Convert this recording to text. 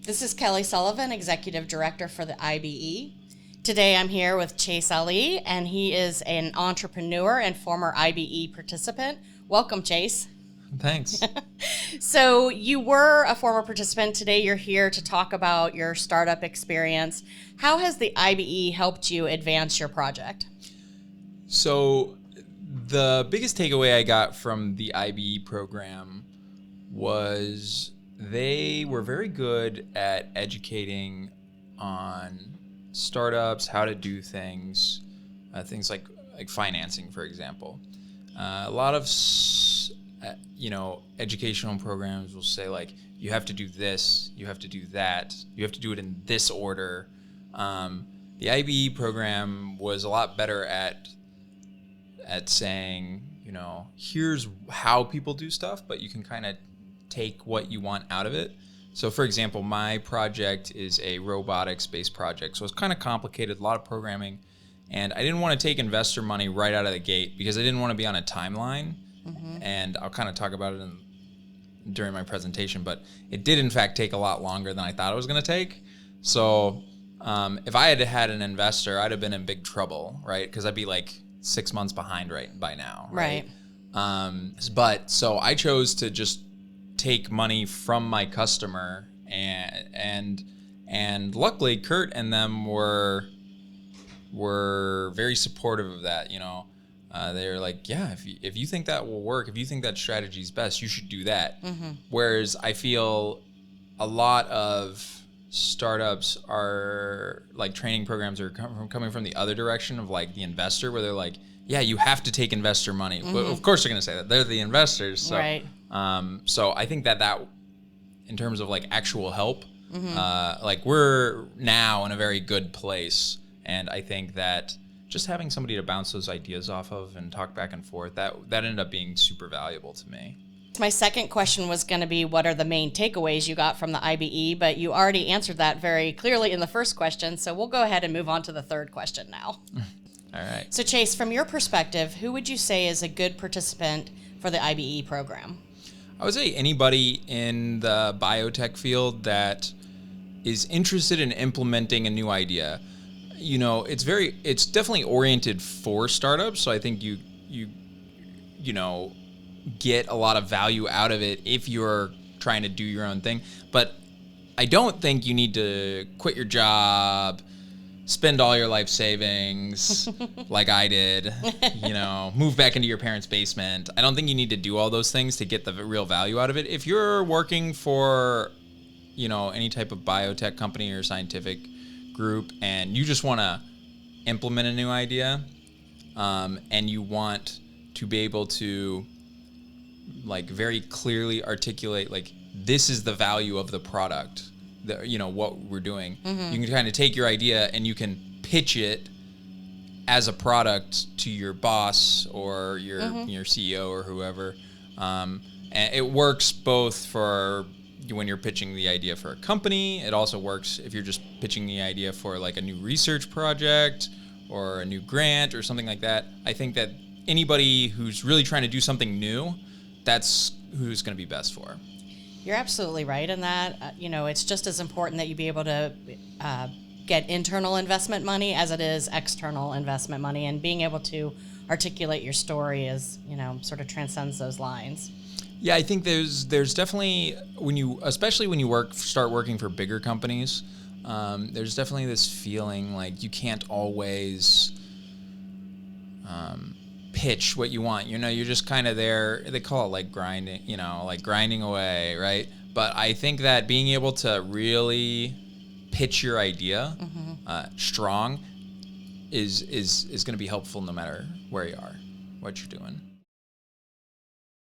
This is Kelly Sullivan, Executive Director for the IBE. Today I'm here with Chase Olle, and he is an entrepreneur and former IBE participant. Welcome, Chase. Thanks. So you were a former participant. Today you're here to talk about your startup experience. How has the IBE helped you advance your project? So the biggest takeaway I got from the IBE program was they were very good at educating on startups, how to do things, things like financing, for example. A lot of educational programs will say you have to do this, you have to do that, you have to do it in this order. The IBE program was a lot better at saying, here's how people do stuff, but you can kind of take what you want out of it. So for example, my project is a robotics-based project. So it's kind of complicated, a lot of programming. And I didn't want to take investor money right out of the gate because I didn't want to be on a timeline. Mm-hmm. And I'll kind of talk about it during my presentation, but it did in fact take a lot longer than I thought it was going to take. So if I had an investor, I'd have been in big trouble, right? Because I'd be 6 months behind by now, right? But so I chose to just take money from my customer, and luckily Kurt and them were very supportive of that. They're like, yeah, if you think that will work, if you think that strategy is best, you should do that. Mm-hmm. Whereas I feel a lot of startups are training programs are coming from the other direction of the investor, where they're like, yeah, you have to take investor money. Mm-hmm. But of course they're going to say that they're the investors. So, right. So I think that in terms of actual help, mm-hmm. We're now in a very good place. And I think that just having somebody to bounce those ideas off of and talk back and forth, that ended up being super valuable to me. My second question was going to be, what are the main takeaways you got from the IBE? But you already answered that very clearly in the first question. So we'll go ahead and move on to the third question now. All right. So Chase, from your perspective, who would you say is a good participant for the IBE program? I would say anybody in the biotech field that is interested in implementing a new idea. It's definitely oriented for startups. So I think you get a lot of value out of it if you're trying to do your own thing. But I don't think you need to quit your job, spend all your life savings like I did, move back into your parents' basement. I don't think you need to do all those things to get the real value out of it. If you're working for, any type of biotech company or scientific group and you just want to implement a new idea, and you want to be able to very clearly articulate this is the value of the product, what we're doing. Mm-hmm. You can kind of take your idea and you can pitch it as a product to your boss or your mm-hmm. your CEO or whoever, and it works both for when you're pitching the idea for a company. It also works if you're just pitching the idea for a new research project or a new grant or something like that. I think that anybody who's really trying to do something new, that's who's going to be best for. You're absolutely right in that. It's just as important that you be able to get internal investment money as it is external investment money, and being able to articulate your story is, sort of transcends those lines. Yeah, I think there's definitely, especially when you start working for bigger companies, there's definitely this feeling you can't always pitch what you want. You're just kind of there. They call it grinding, grinding away, right? But I think that being able to really pitch your idea mm-hmm. Strong is going to be helpful no matter where you are, what you're doing.